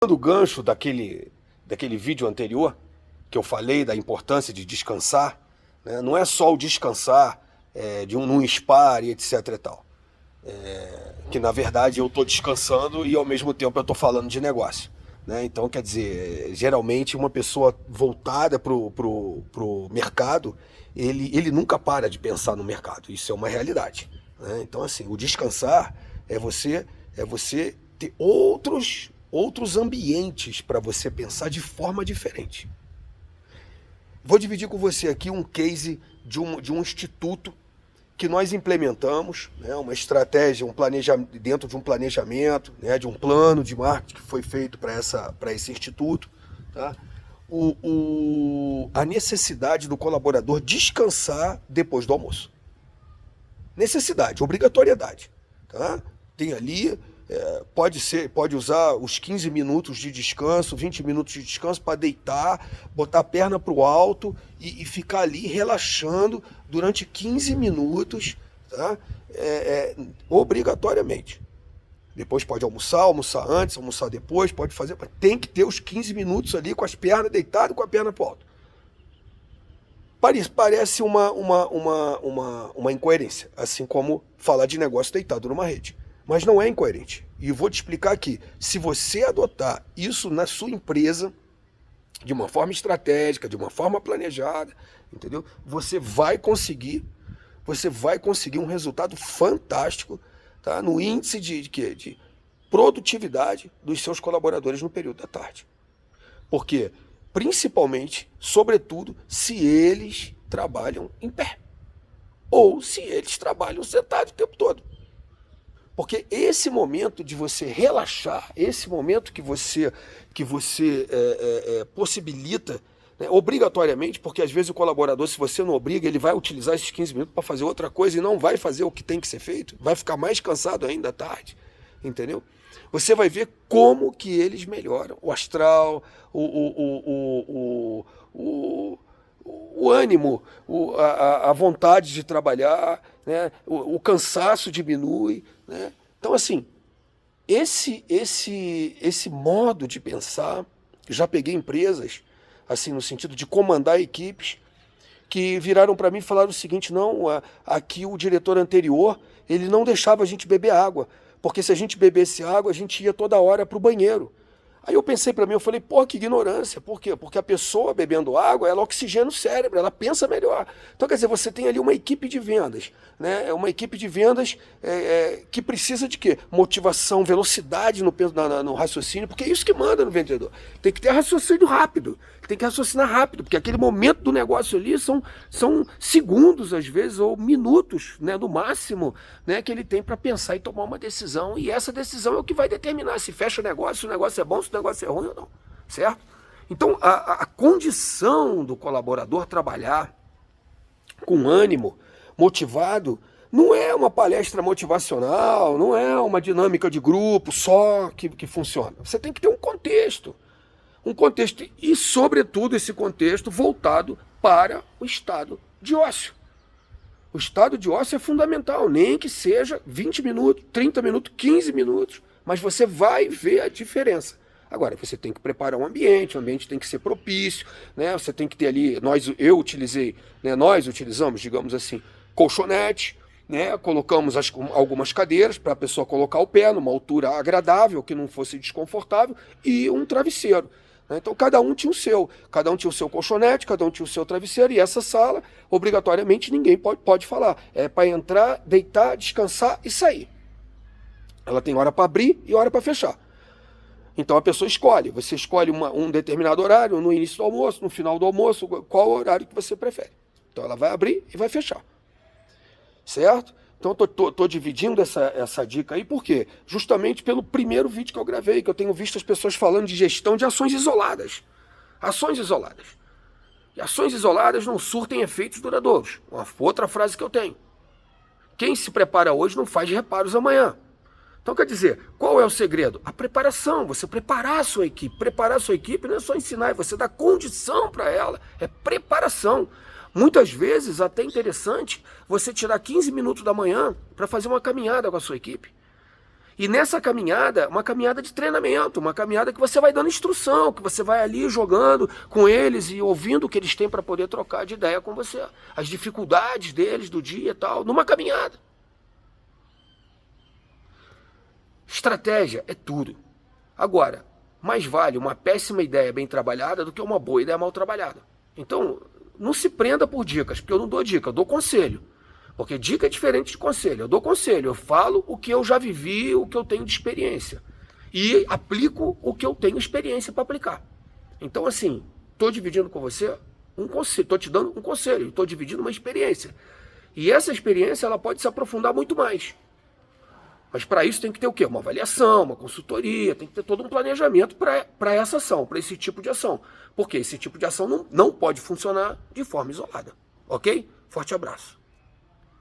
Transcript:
O gancho daquele vídeo anterior, que eu falei da importância de descansar, né? Não é só o descansar num spa e etc e tal. Que na verdade eu estou descansando e ao mesmo tempo eu estou falando de negócio. Né? Então, quer dizer, geralmente uma pessoa voltada pro mercado, ele nunca para de pensar no mercado. Isso é uma realidade. Né? Então, assim, o descansar é você ter outros ambientes para você pensar de forma diferente. Vou dividir com você aqui um case de um instituto que nós implementamos, né, uma estratégia, dentro de um planejamento, né, de um plano de marketing que foi feito para esse instituto. Tá? A necessidade do colaborador descansar depois do almoço. Necessidade, obrigatoriedade. Tá? Tem ali, pode usar os 15 minutos de descanso, 20 minutos de descanso para deitar, botar a perna para o alto e ficar ali relaxando durante 15 minutos, tá? Obrigatoriamente. Depois pode almoçar antes, almoçar depois, pode fazer, mas tem que ter os 15 minutos ali com as pernas deitadas, com a perna para o alto. Parece uma incoerência, assim como falar de negócio deitado numa rede. Mas não é incoerente. E vou te explicar aqui. Se você adotar isso na sua empresa, de uma forma estratégica, de uma forma planejada, entendeu? Você vai conseguir um resultado fantástico, tá? No índice de produtividade dos seus colaboradores no período da tarde. Porque, principalmente, sobretudo, se eles trabalham em pé. Ou se eles trabalham sentados o tempo todo. Porque esse momento de você relaxar, esse momento que você possibilita, né, obrigatoriamente, porque às vezes o colaborador, se você não obriga, ele vai utilizar esses 15 minutos para fazer outra coisa e não vai fazer o que tem que ser feito, vai ficar mais cansado ainda à tarde, entendeu? Você vai ver como que eles melhoram o astral, o ânimo, a vontade de trabalhar, né? O cansaço diminui. Né? Então, assim, esse modo de pensar, já peguei empresas, assim, no sentido de comandar equipes, que viraram para mim e falaram o seguinte: não, aqui o diretor anterior, ele não deixava a gente beber água, porque se a gente bebesse água, a gente ia toda hora para o banheiro. Aí eu pensei para mim, eu falei, pô, que ignorância. Por quê? Porque a pessoa bebendo água, ela oxigena o cérebro, ela pensa melhor. Então, quer dizer, você tem ali uma equipe de vendas, né? Uma equipe de vendas que precisa de quê? Motivação, velocidade no raciocínio, porque é isso que manda no vendedor. Tem que ter raciocínio rápido, tem que raciocinar rápido, porque aquele momento do negócio ali são segundos, às vezes, ou minutos, né, no máximo, né, que ele tem para pensar e tomar uma decisão. E essa decisão é o que vai determinar se fecha o negócio, se o negócio é bom, se o negócio é ruim ou não, certo? Então, a condição do colaborador trabalhar com ânimo, motivado, não é uma palestra motivacional, não é uma dinâmica de grupo só que funciona. Você tem que ter um contexto e, sobretudo, esse contexto voltado para o estado de ócio. O estado de ócio é fundamental, nem que seja 20 minutos, 30 minutos, 15 minutos, mas você vai ver a diferença. Agora, você tem que preparar um ambiente, o ambiente tem que ser propício, né? Você tem que ter ali, nós utilizamos, digamos assim, colchonete, né? Colocamos algumas cadeiras para a pessoa colocar o pé numa altura agradável, que não fosse desconfortável, e um travesseiro. Então cada um tinha o seu colchonete, cada um tinha o seu travesseiro, e essa sala, obrigatoriamente, ninguém pode falar. É para entrar, deitar, descansar e sair. Ela tem hora para abrir e hora para fechar. Então a pessoa escolhe, você escolhe um determinado horário, no início do almoço, no final do almoço, qual o horário que você prefere. Então ela vai abrir e vai fechar. Certo? Então estou dividindo essa dica aí, por quê? Justamente pelo primeiro vídeo que eu gravei, que eu tenho visto as pessoas falando de gestão de ações isoladas. Ações isoladas. E ações isoladas não surtem efeitos duradouros. Uma outra frase que eu tenho. Quem se prepara hoje não faz reparos amanhã. Então, quer dizer, qual é o segredo? A preparação, você preparar a sua equipe. Preparar a sua equipe não é só ensinar, é você dar condição para ela, é preparação. Muitas vezes, até interessante, você tirar 15 minutos da manhã para fazer uma caminhada com a sua equipe. E nessa caminhada, uma caminhada de treinamento, uma caminhada que você vai dando instrução, que você vai ali jogando com eles e ouvindo o que eles têm para poder trocar de ideia com você. As dificuldades deles do dia e tal, numa caminhada. Estratégia é tudo. Agora, mais vale uma péssima ideia bem trabalhada do que uma boa ideia mal trabalhada. Então, não se prenda por dicas, porque eu não dou dica, eu dou conselho. Porque dica é diferente de conselho. Eu dou conselho, eu falo o que eu já vivi, o que eu tenho de experiência. E aplico o que eu tenho experiência para aplicar. Então, assim, estou dividindo com você um conselho, estou te dando um conselho, estou dividindo uma experiência. E essa experiência ela pode se aprofundar muito mais. Mas para isso tem que ter o quê? Uma avaliação, uma consultoria, tem que ter todo um planejamento para essa ação, para esse tipo de ação. Porque esse tipo de ação não pode funcionar de forma isolada. Ok? Forte abraço.